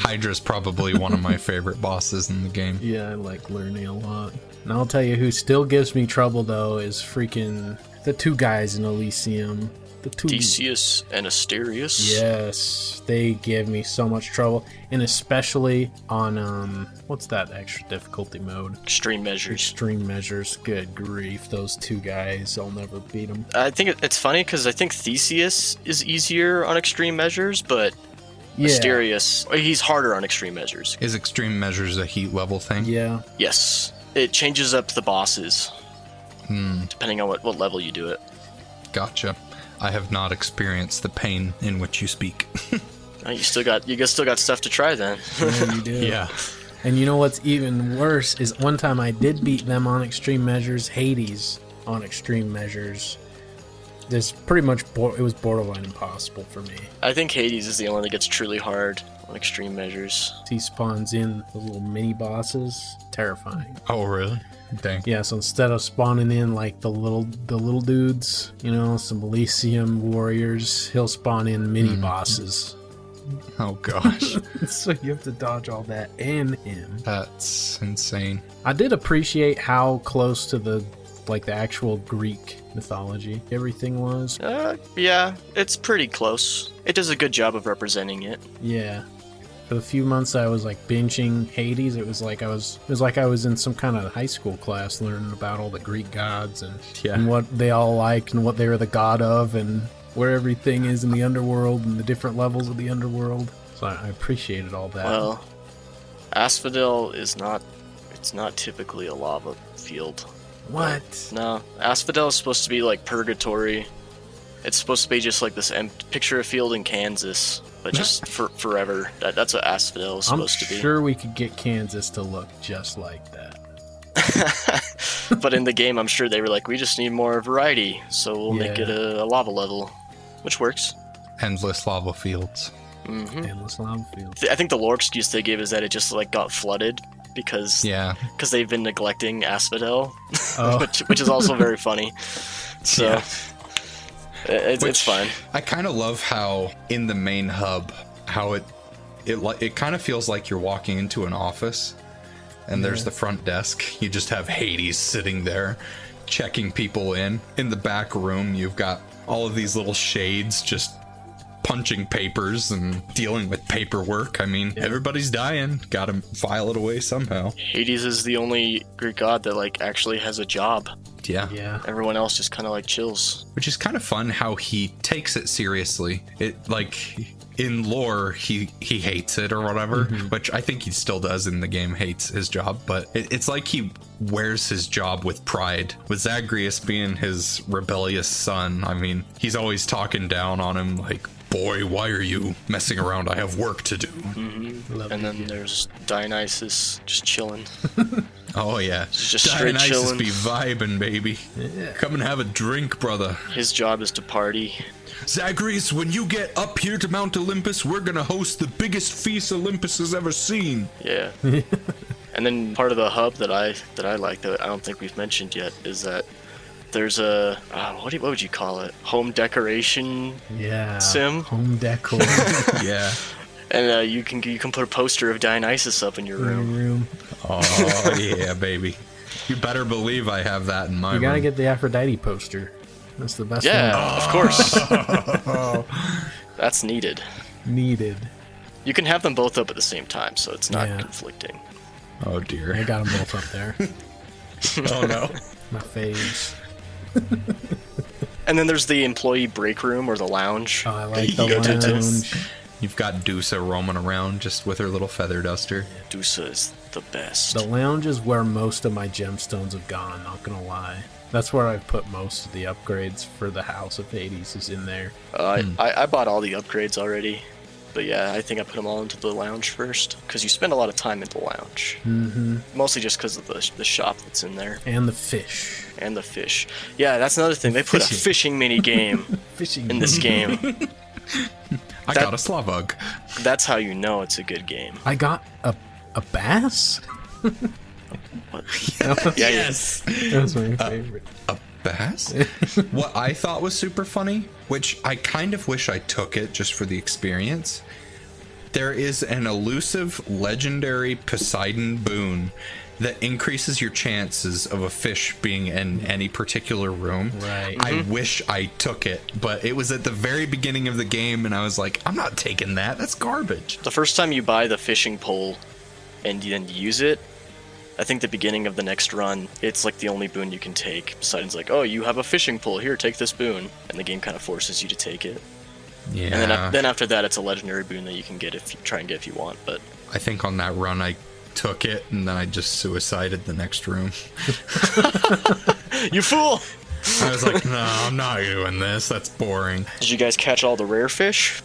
Hydra's probably one of my favorite bosses in the game. Yeah, I like Lerny a lot. And I'll tell you who still gives me trouble though is freaking the 2 guys in Elysium. The 2. Theseus and Asterius. Yes, they give me so much trouble, and especially on what's that extra difficulty mode? Extreme measures. Extreme measures. Good grief, those 2 guys! I'll never beat them. I think it's funny because I think Theseus is easier on extreme measures, but Asterius, he's harder on extreme measures. Is extreme measures a heat level thing? Yeah. Yes, it changes up the bosses depending on what level you do it. Gotcha. I have not experienced the pain in which you speak. You still got stuff to try then. Yeah, you do. Yeah. And you know what's even worse is one time I did beat them on extreme measures, Hades on extreme measures. There's pretty much it was borderline impossible for me. I think Hades is the only one that gets truly hard on extreme measures. He spawns in those little mini bosses. Terrifying. Oh, really? Dang. Yeah, so instead of spawning in like the little dudes, you know, some Elysium warriors, he'll spawn in mini bosses. Oh gosh. So you have to dodge all that and him. That's insane. I did appreciate how close to the actual Greek mythology everything was. Yeah, it's pretty close. It does a good job of representing it. Yeah. For the few months I was like binging Hades, it was like I was in some kind of high school class learning about all the Greek gods and what they all liked and what they were the god of and where everything is in the underworld and the different levels of the underworld. So I appreciated all that. Well, Asphodel is not typically a lava field. What? No, Asphodel is supposed to be like purgatory. It's supposed to be just like this picture a field in Kansas, but just forever. That's what Asphodel is supposed to be. I'm sure we could get Kansas to look just like that. But in the game, I'm sure they were like, we just need more variety, so we'll make it a lava level, which works. Endless lava fields. Mm-hmm. Endless lava fields. I think the lore excuse they give is that it just like got flooded because they've been neglecting Asphodel, which is also very funny. So it's fine. I kind of love how in the main hub, how it kind of feels like you're walking into an office. And there's the front desk. You just have Hades sitting there, checking people in. In the back room, you've got all of these little shades just punching papers and dealing with paperwork. I mean, everybody's dying. Gotta file it away somehow. Hades is the only Greek god that, like, actually has a job. Yeah. Everyone else just kind of, like, chills. Which is kind of fun how he takes it seriously. It, like... In lore, he hates it or whatever, which I think he still does in the game, hates his job, but it's like he wears his job with pride. With Zagreus being his rebellious son, I mean, he's always talking down on him like, boy, why are you messing around? I have work to do. Mm-hmm. And then there's Dionysus just chilling. Oh, yeah. Just straight Dionysus chilling. be vibing, baby. Yeah. Come and have a drink, brother. His job is to party. Zagreus, when you get up here to Mount Olympus, we're gonna host the biggest feast Olympus has ever seen. Yeah. And then part of the hub that I like that I don't think we've mentioned yet is that there's a what would you call it? Home decoration sim? Home decor. Yeah. And you can put a poster of Dionysus up in your room. Oh yeah, baby. You better believe I have that in my room. You gotta get the Aphrodite poster. That's the best one. Yeah, of course. That's needed. You can have them both up at the same time, so it's not conflicting. Oh dear. I got them both up there. Oh no. My faves. And then there's the employee break room or the lounge. Oh, I like the lounge. You've got Dusa roaming around just with her little feather duster. Dusa is the best. The lounge is where most of my gemstones have gone, not gonna lie. That's where I've put most of the upgrades for the House of Hades is in there. I bought all the upgrades already. But yeah, I think I put them all into the lounge first. Because you spend a lot of time in the lounge. Mm-hmm. Mostly just because of the shop that's in there. And the fish. Yeah, that's another thing. They put a fishing mini game in this game. I got a Slavug. That's how you know it's a good game. I got a bass? What? Yes. That's my favorite. A bass? What I thought was super funny, which I kind of wish I took it just for the experience. There is an elusive legendary Poseidon boon that increases your chances of a fish being in any particular room. Right. I wish I took it, but it was at the very beginning of the game, and I was like, I'm not taking that. That's garbage. The first time you buy the fishing pole and then use it, I think the beginning of the next run, it's like the only boon you can take. Poseidon's like, oh, you have a fishing pole. Here, take this boon. And the game kind of forces you to take it. Yeah. And then after that, it's a legendary boon that you can get if you want. But I think on that run, I took it, and then I just suicided the next room. You fool! I was like, no, I'm not doing this. That's boring. Did you guys catch all the rare fish?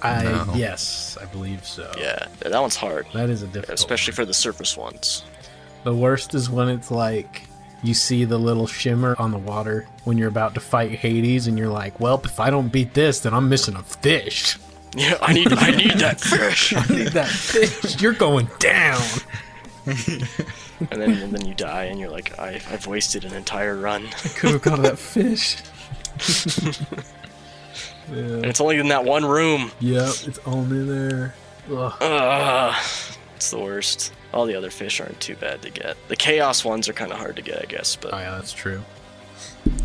No. Yes, I believe so. Yeah, that one's hard. That is a difficult especially one. for the surface ones. The worst is when it's like you see the little shimmer on the water when you're about to fight Hades, and you're like, well, if I don't beat this, then I'm missing a fish. Yeah, I need that fish. I need that fish. You're going down. And then you die, and you're like, I've wasted an entire run. I could have got that fish. And it's only in that one room. Yep, it's only there. Ugh. It's the worst. All the other fish aren't too bad to get. The chaos ones are kind of hard to get, I guess. But oh yeah, that's true.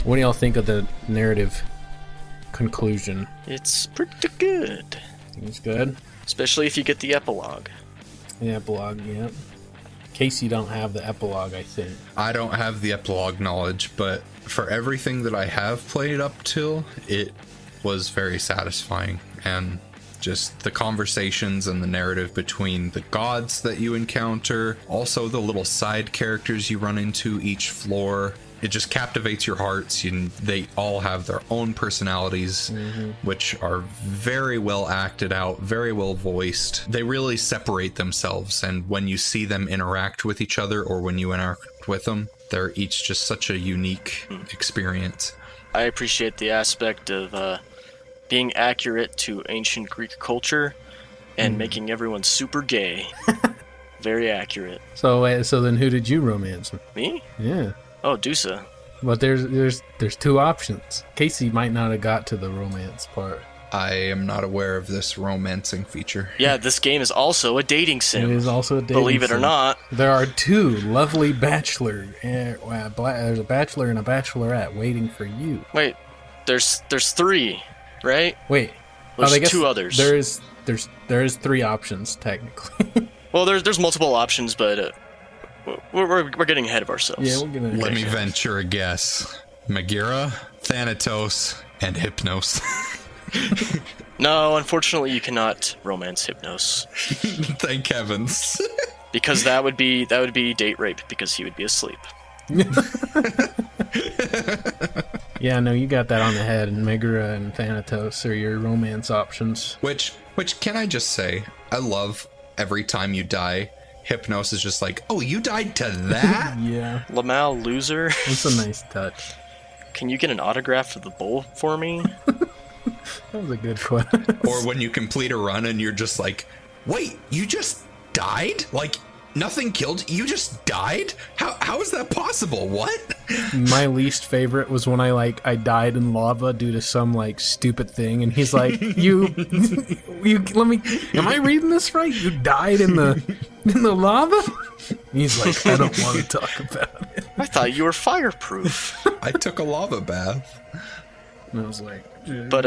What do y'all think of the narrative conclusion? It's pretty good. It's good. Especially if you get the epilogue. The epilogue, yeah. In case you don't have the epilogue, I think. I don't have the epilogue knowledge, but for everything that I have played up till, it was very satisfying. And just the conversations and the narrative between the gods that you encounter, also the little side characters you run into each floor. it just captivates your hearts. They all have their own personalities, which are very well acted out, very well voiced. They really separate themselves, and when you see them interact with each other or when you interact with them, they're each just such a unique experience. I appreciate the aspect of being accurate to ancient Greek culture and making everyone super gay. Very accurate. So then who did you romance? Me? Yeah. Oh, Dusa. But there's two options. Casey might not have got to the romance part. I am not aware of this romancing feature. Yeah, this game is also a dating sim. It is also a dating Believe it sim. or not. There are two lovely bachelors. There's a bachelor and a bachelorette waiting for you. Wait, there's three, right? Wait. There's I guess two others. There is three options technically. Well, there's multiple options, but we're getting ahead of ourselves. Yeah, we'll get Let me venture a guess. Megira, Thanatos, and Hypnos. No, unfortunately, you cannot romance Hypnos Thank heavens. because that would be date rape because he would be asleep. Yeah, no, you got that on the head. And Megara and Thanatos are your romance options. Which can I just say, I love every time you die, Hypnos is just like, oh, you died to that? Yeah, Lamal loser. it's a nice touch. Can you get an autograph of the bull for me? That was a good one. Or when you complete a run and you're just like, wait, you just died? Like, nothing killed you? You just died? How is that possible? What? My least favorite was when I died in lava due to some stupid thing, and he's like, you let me. Am I reading this right? You died in the lava? He's like, I don't want to talk about it. I thought you were fireproof. I took a lava bath. And I was like, But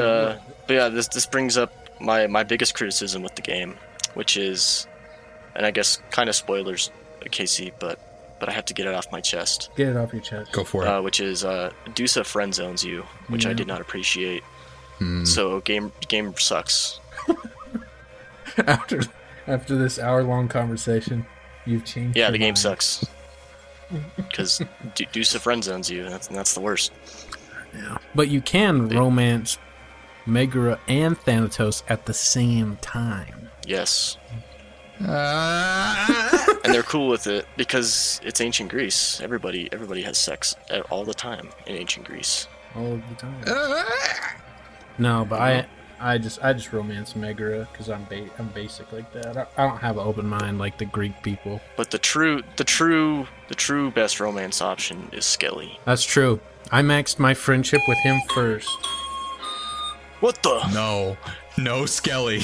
yeah, this brings up my biggest criticism with the game, which is, and I guess kind of spoilers, Casey, but I have to get it off my chest. get it off your chest. Go for it. Which is Dusa friend zones you, which I did not appreciate. So game sucks. After this hour-long conversation, you've changed. Yeah, your the game mind. sucks because Dusa friend zones you, and that's the worst. Yeah. But you can romance Megara and Thanatos at the same time. Yes. And they're cool with it because it's ancient Greece. Everybody has sex all the time in ancient Greece. All of the time. No, but I just romance Megara because I'm basic like that. I don't have an open mind like the Greek people. But the true best romance option is Skelly. That's true. I maxed my friendship with him first. What the? No, Skelly.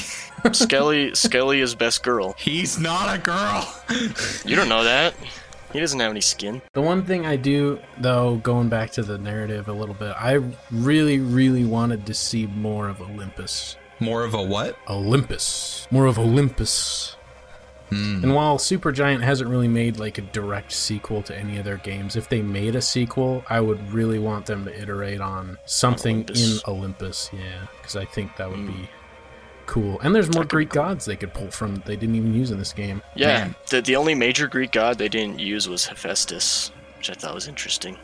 Skelly is best girl. He's not a girl. You don't know that. He doesn't have any skin. The one thing I do, though, going back to the narrative a little bit, I really, really wanted to see more of Olympus. More of a what? Olympus. More of Olympus. And while Supergiant hasn't really made a direct sequel to any of their games, if they made a sequel, I would really want them to iterate on something in Olympus. Yeah, because I think that would be cool. And there's more Greek gods they could pull from that they didn't even use in this game. Yeah, the only major Greek god they didn't use was Hephaestus, which I thought was interesting.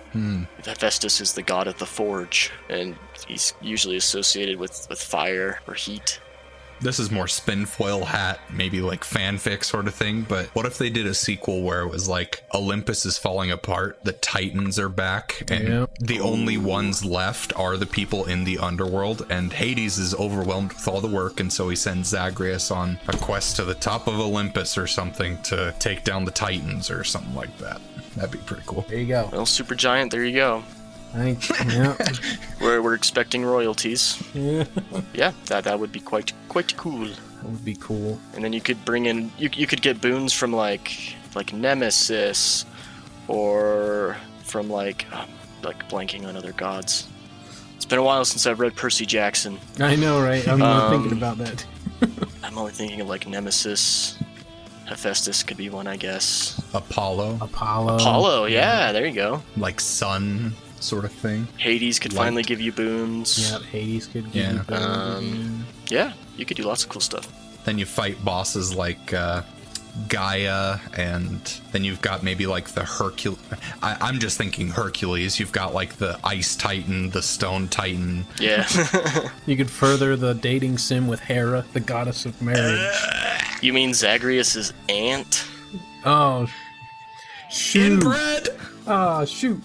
Hephaestus is the god of the forge, and he's usually associated with fire or heat. This is more spin foil hat, maybe fanfic sort of thing, but what if they did a sequel where it was Olympus is falling apart, the Titans are back, and the only ones left are the people in the underworld, and Hades is overwhelmed with all the work, and so he sends Zagreus on a quest to the top of Olympus or something to take down the Titans or something like that. That'd be pretty cool. There you go. Well, Supergiant, there you go. Yeah. We're expecting royalties. Yeah. Yeah, that would be quite cool. That would be cool. And then you could bring in you could get boons from like Nemesis, or from blanking on other gods. It's been a while since I've read Percy Jackson. I know, right? I'm thinking about that. I'm only thinking of Nemesis. Hephaestus could be one, I guess. Apollo, yeah, there you go. Sun sort of thing. Hades could finally give you boons. Yeah, Hades could give you boons. Yeah, you could do lots of cool stuff. Then you fight bosses like Gaia, and then you've got maybe like the Hercules. I'm just thinking Hercules. You've got like the Ice Titan, the Stone Titan. Yeah. You could further the dating sim with Hera, the goddess of marriage. You mean Zagreus' aunt? Oh, shoot. Inbred! Oh, shoot.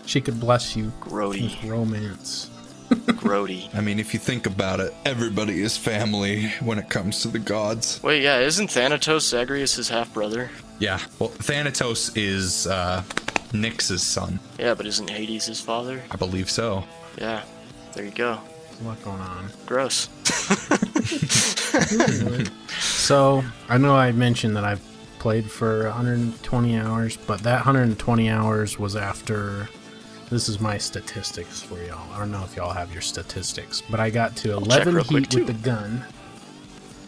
She could bless you Grody. with romance. Grody. I mean, if you think about it, everybody is family when it comes to the gods. Wait, yeah, isn't Thanatos Zagreus' half-brother? Yeah, well, Thanatos is Nyx's son. Yeah, but isn't Hades his father? I believe so. Yeah, there you go. There's a lot going on. Gross. So, I know I mentioned that I've played for 120 hours, but that 120 hours was after... This is my statistics for y'all. I don't know if y'all have your statistics, but I got to 11 heat with the gun,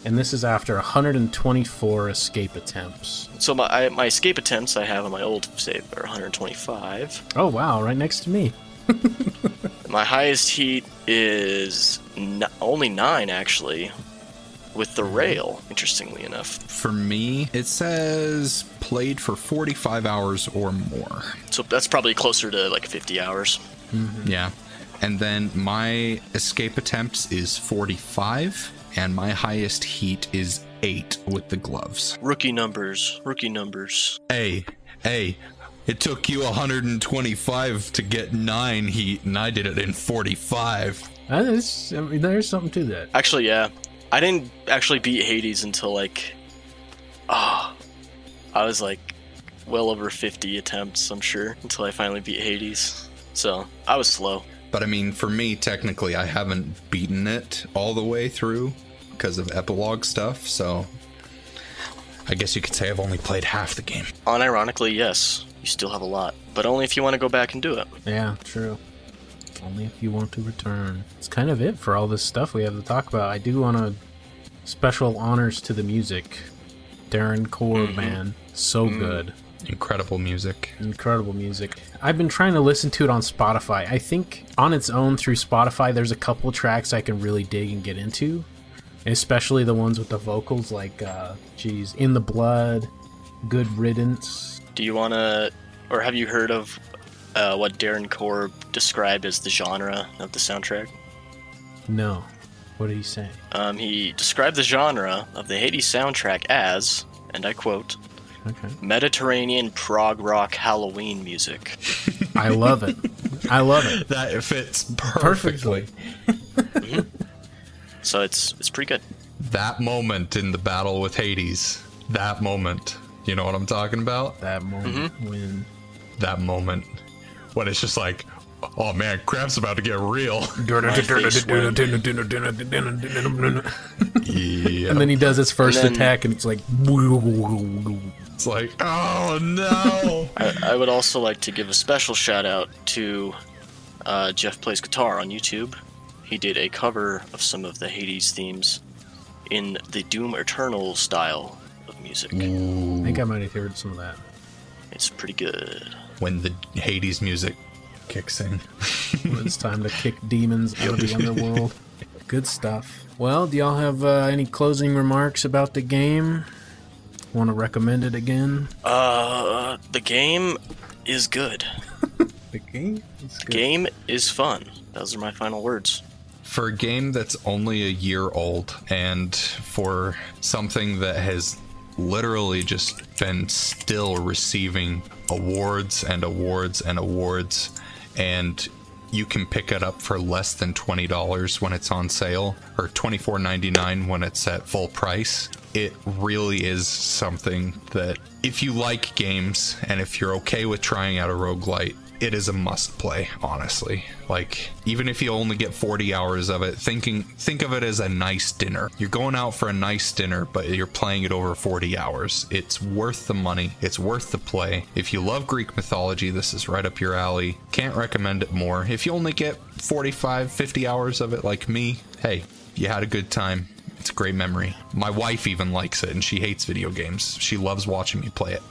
and this is after 124 escape attempts. So my escape attempts I have on my old save are 125. Oh wow, right next to me. My highest heat is only 9, actually, with the rail, interestingly enough. For me, it says played for 45 hours or more. So that's probably closer to like 50 hours. Mm-hmm. Yeah. And then my escape attempts is 45, and my highest heat is 8 with the gloves. Rookie numbers. Hey, it took you 125 to get 9 heat, and I did it in 45. There's something to that. Actually, yeah. I didn't actually beat Hades until like, I was like well over 50 attempts, I'm sure, until I finally beat Hades. So I was slow. But I mean, for me, technically, I haven't beaten it all the way through because of epilogue stuff. So I guess you could say I've only played half the game. Unironically, yes, you still have a lot, but only if you want to go back and do it. Yeah, true. Only if you want to return. It's kind of it for all this stuff we have to talk about. I do want to special honors to the music. Darren Korb, man. So good. Incredible music. Incredible music. I've been trying to listen to it on Spotify. I think on its own through Spotify, there's a couple tracks I can really dig and get into. Especially the ones with the vocals like, In the Blood, Good Riddance. Do you want to, or have you heard of what Darren Korb described as the genre of the soundtrack? No. What did he say? He described the genre of the Hades soundtrack as, and I quote, Okay. Mediterranean prog rock Halloween music. I love it. I love it. That fits perfectly. So it's pretty good. That moment in the battle with Hades, that moment, you know what I'm talking about? That moment when... That moment when it's just like, oh man, crap's about to get real. Yeah. And then he does his first attack and it's like... It's like, oh no. I would also like to give a special shout out to Jeff Plays Guitar on YouTube. He did a cover of some of the Hades themes in the Doom Eternal style of music. I think I might have heard some of that. It's pretty good. When the Hades music kicks in. When it's time to kick demons out of the underworld. Good stuff. Well, do y'all have any closing remarks about the game? Want to recommend it again? The game is good. The game is good. Game is fun. Those are my final words. For a game that's only a year old, and for something that has literally just been still receiving awards and awards and awards, and you can pick it up for less than $20 when it's on sale, or $24.99 when it's at full price. It really is something that, if you like games and if you're okay with trying out a roguelite, it is a must play, honestly. Like, even if you only get 40 hours of it, think of it as a nice dinner. You're going out for a nice dinner, but you're playing it over 40 hours. It's worth the money. It's worth the play. If you love Greek mythology, this is right up your alley. Can't recommend it more. If you only get 45, 50 hours of it like me, hey, you had a good time. It's a great memory. My wife even likes it, and she hates video games. She loves watching me play it.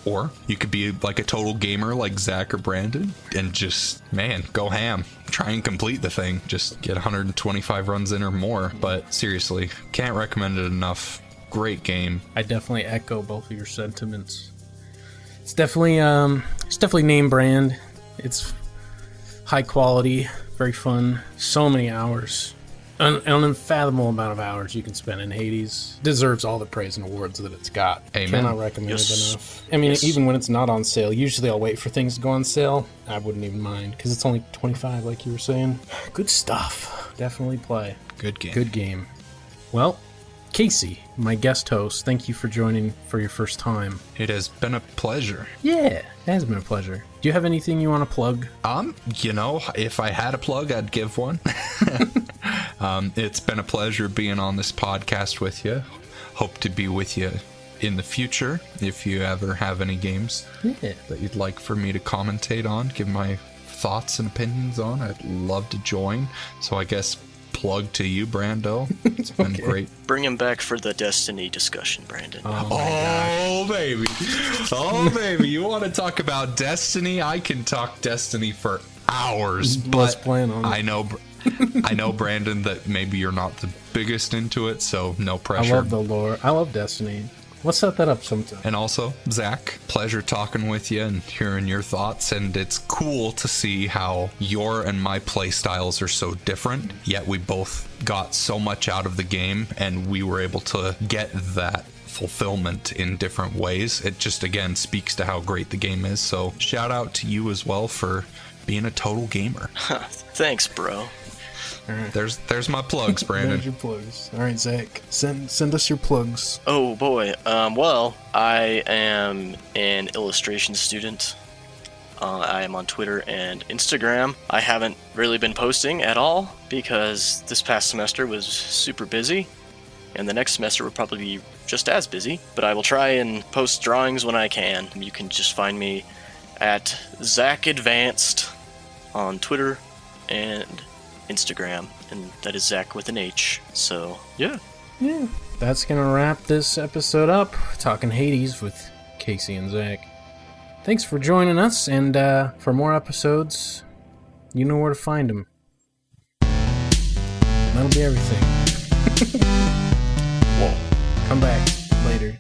Or you could be like a total gamer like Zach or Brandon and just, man, go ham. Try and complete the thing. Just get 125 runs in or more. But seriously, can't recommend it enough. Great game. I definitely echo both of your sentiments. It's definitely name brand. It's high quality, very fun. So many hours. An unfathomable amount of hours you can spend in Hades. Deserves all the praise and awards that it's got. Amen. Cannot recommend it enough. I mean, even when it's not on sale, usually I'll wait for things to go on sale. I wouldn't even mind, because it's only $25, like you were saying. Good stuff. Definitely play. Good game. Good game. Well, Casey, my guest host, thank you for joining for your first time. It has been a pleasure. Yeah, it has been a pleasure. Do you have anything you want to plug? If I had a plug, I'd give one. It's been a pleasure being on this podcast with you. Hope to be with you in the future. If you ever have any games that you'd like for me to commentate on, give my thoughts and opinions on, I'd love to join. So I guess plug to you, Brando. It's been great. Bring him back for the Destiny discussion, Brandon. Oh baby. Oh, baby. You want to talk about Destiny? I can talk Destiny for hours. Let's But plan on it. I know, Brandon, that maybe you're not the biggest into it, so no pressure. I love the lore. I love Destiny. Let's set that up sometime. And also, Zach, pleasure talking with you and hearing your thoughts. And it's cool to see how your and my play styles are so different, yet we both got so much out of the game and we were able to get that fulfillment in different ways. It just, again, speaks to how great the game is. So shout out to you as well for being a total gamer. Thanks, bro. All right. There's my plugs, Brandon. There's your plugs. All right, Zach, send us your plugs. Oh boy. Well, I am an illustration student. I am on Twitter and Instagram. I haven't really been posting at all because this past semester was super busy, and the next semester will probably be just as busy. But I will try and post drawings when I can. You can just find me at Zach Advanced on Twitter and Instagram, and that is Zach with an H. So yeah. That's gonna wrap this episode up. Talking Hades with Casey and Zach. Thanks for joining us, and for more episodes, you know where to find them. That'll be everything. Whoa. Come back later.